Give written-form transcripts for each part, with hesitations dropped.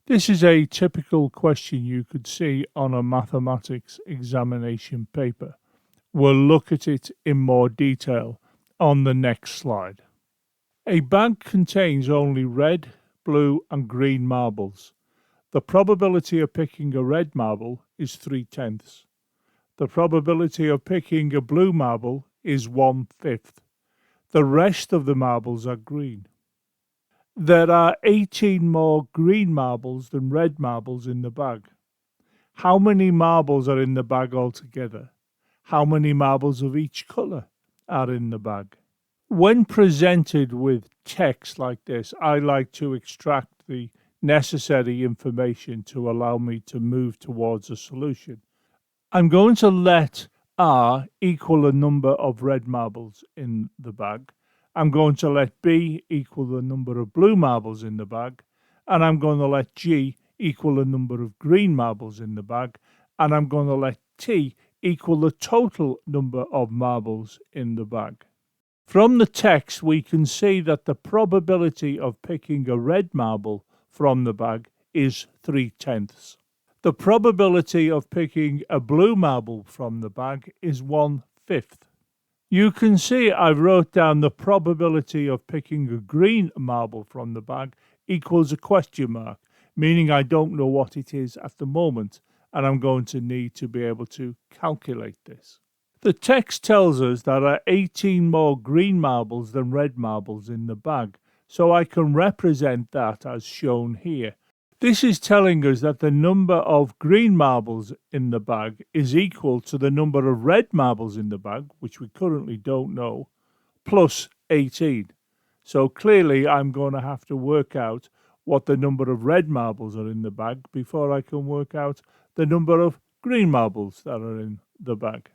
This is a typical question you could see on a mathematics examination paper. We'll look at it in more detail on the next slide. A bag contains only red, blue and green marbles. The probability of picking a red marble is 3/10. The probability of picking a blue marble is 1/5. The rest of the marbles are green. There are 18 more green marbles than red marbles in the bag. How many marbles are in the bag altogether? How many marbles of each colour are in the bag? When presented with text like this, I like to extract the necessary information to allow me to move towards a solution. I'm going to let R equal the number of red marbles in the bag. I'm going to let B equal the number of blue marbles in the bag. And I'm going to let G equal the number of green marbles in the bag. And I'm going to let T equal the total number of marbles in the bag. From the text, we can see that the probability of picking a red marble from the bag is 3/10. The probability of picking a blue marble from the bag is 1/5. You can see I wrote down the probability of picking a green marble from the bag equals a question mark, meaning I don't know what it is at the moment, and I'm going to need to be able to calculate this. The text tells us there are 18 more green marbles than red marbles in the bag, so I can represent that as shown here. This is telling us that the number of green marbles in the bag is equal to the number of red marbles in the bag, which we currently don't know, plus 18. So clearly I'm going to have to work out what the number of red marbles are in the bag before I can work out the number of green marbles that are in the bag.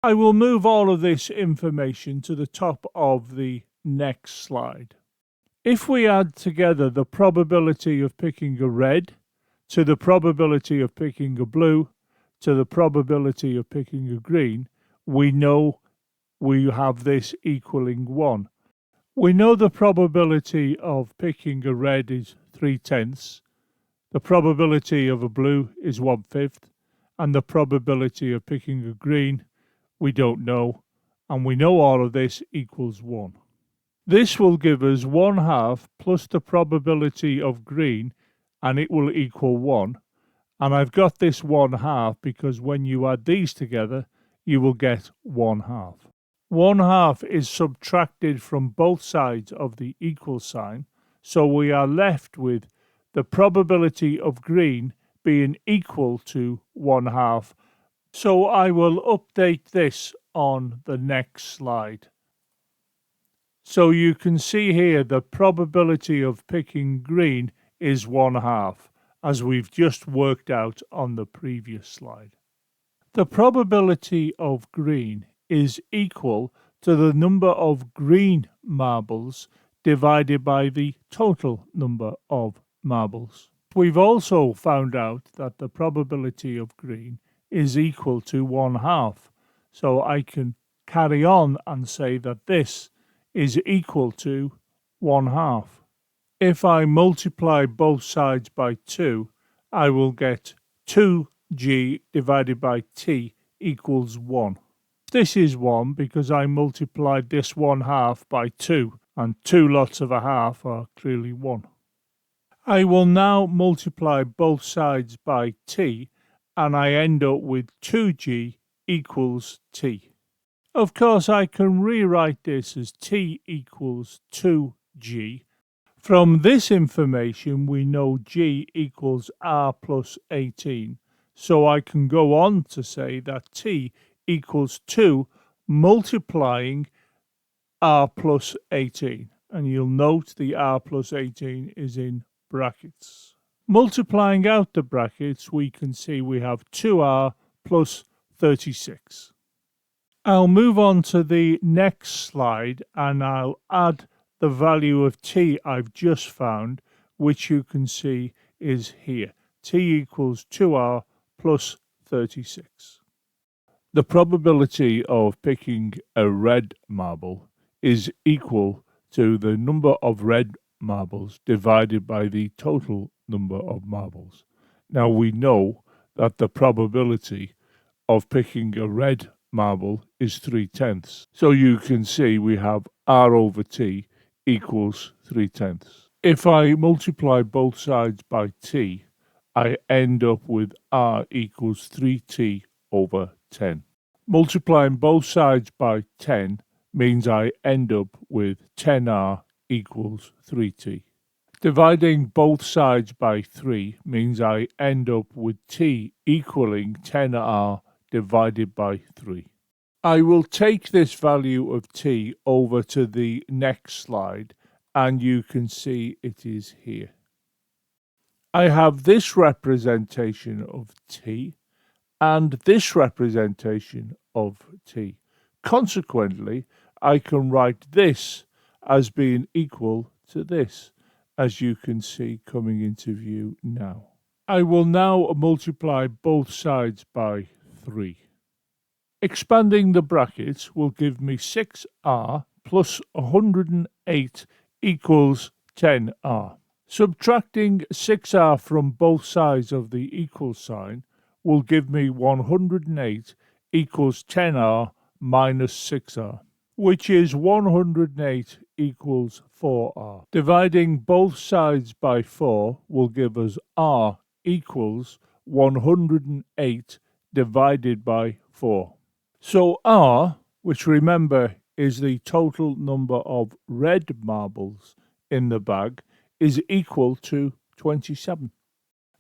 I will move all of this information to the top of the next slide. If we add together the probability of picking a red to the probability of picking a blue to the probability of picking a green, we know we have this equaling 1. We know the probability of picking a red is 3/10, the probability of a blue is 1/5, and the probability of picking a green we don't know, and we know all of this equals 1. This will give us 1/2 plus the probability of green, and it will equal 1. And I've got this 1/2 because when you add these together, you will get 1/2. 1/2 is subtracted from both sides of the equal sign, so we are left with the probability of green being equal to 1/2. So I will update this on the next slide. So you can see here the probability of picking green is 1/2, as we've just worked out on the previous slide. The probability of green is equal to the number of green marbles divided by the total number of marbles. We've also found out that the probability of green is equal to 1/2, so I can carry on and say that this is equal to 1/2. If I multiply both sides by 2, I will get 2g divided by t equals 1. This is 1 because I multiplied this 1/2 by 2, and 2 lots of a half are clearly 1. I will now multiply both sides by t, and I end up with 2g equals t. Of course, I can rewrite this as t equals 2g. From this information, we know g equals r plus 18. So I can go on to say that t equals 2 multiplying r plus 18. And you'll note the r plus 18 is in brackets. Multiplying out the brackets, we can see we have 2r plus 36. I'll move on to the next slide and I'll add the value of t I've just found, which you can see is here. T equals 2r plus 36. The probability of picking a red marble is equal to the number of red marbles divided by the total number of marbles. Now we know that the probability of picking a red marble is 3/10. So you can see we have R over T equals 3/10. If I multiply both sides by T, I end up with R equals 3T over 10. Multiplying both sides by 10 means I end up with 10R equals 3T. Dividing both sides by 3 means I end up with T equaling 10R divided by 3. I will take this value of T over to the next slide and you can see it is here. I have this representation of T and this representation of T. Consequently, I can write this as being equal to this, as you can see coming into view now. I will now multiply both sides by 3. Expanding the brackets will give me 6R plus 108 equals 10R. Subtracting 6R from both sides of the equal sign will give me 108 equals 10R minus 6R, which is 108 equals 4R. Dividing both sides by 4 will give us R equals 108 divided by 4. So R, which remember is the total number of red marbles in the bag, is equal to 27.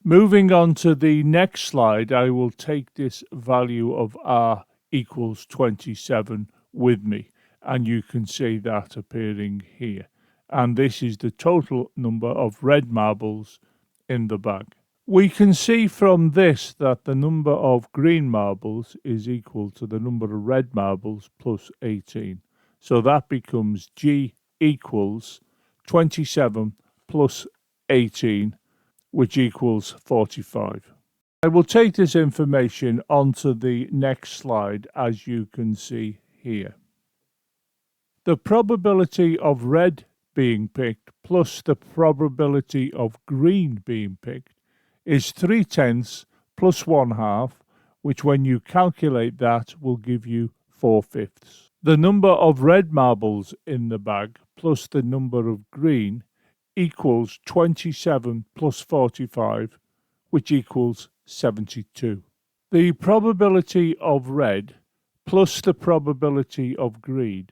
Moving on to the next slide, I will take this value of R equals 27 with me, and you can see that appearing here. And this is the total number of red marbles in the bag. We can see from this that the number of green marbles is equal to the number of red marbles plus 18. So that becomes G equals 27 plus 18, which equals 45. I will take this information onto the next slide, as you can see here. The probability of red being picked plus the probability of green being picked is 3/10 plus 1/2, which when you calculate that will give you 4/5. The number of red marbles in the bag plus the number of green equals 27 plus 45, which equals 72. The probability of red plus the probability of green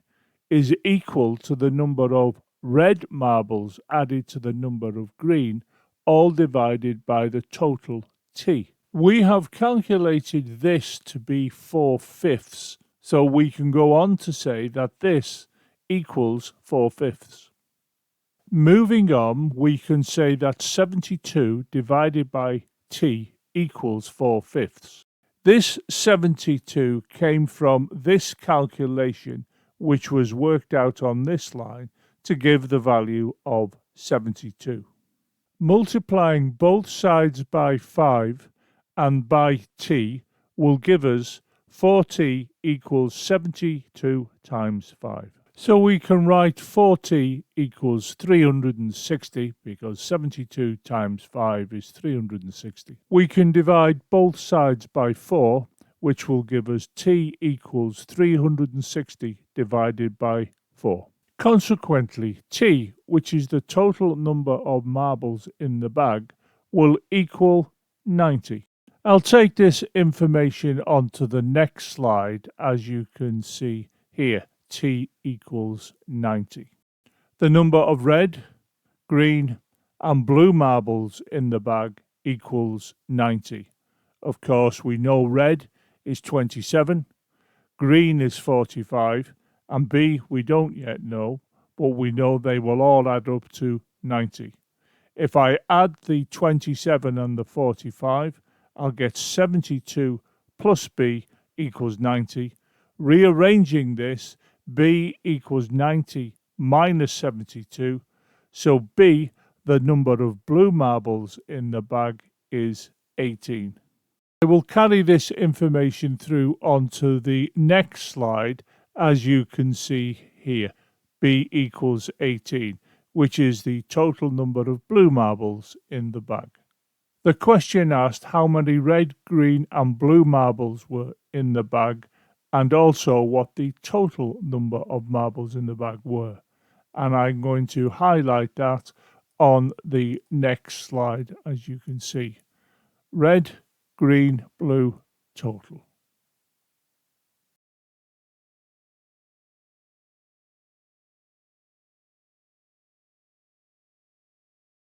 is equal to the number of red marbles added to the number of green, all divided by the total T. We have calculated this to be 4/5, so we can go on to say that this equals 4/5. Moving on, we can say that 72 divided by T equals 4/5. This 72 came from this calculation, which was worked out on this line to give the value of 72. Multiplying both sides by 5 and by T will give us 4T equals 72 times 5. So we can write 4T equals 360 because 72 times 5 is 360. We can divide both sides by 4, which will give us T equals 360 divided by 4. Consequently, T, which is the total number of marbles in the bag, will equal 90. I'll take this information onto the next slide, as you can see here. T equals 90. The number of red, green, and blue marbles in the bag equals 90. Of course, we know red is 27, green is 45, and B we don't yet know, but we know they will all add up to 90. If I add the 27 and the 45, I'll get 72 plus B equals 90. Rearranging this, B equals 90 minus 72, so B, the number of blue marbles in the bag, is 18. I will carry this information through onto the next slide, as you can see here. B equals 18, which is the total number of blue marbles in the bag. The question asked how many red, green and blue marbles were in the bag, and also what the total number of marbles in the bag were. And I'm going to highlight that on the next slide, as you can see. Red, green, blue, total.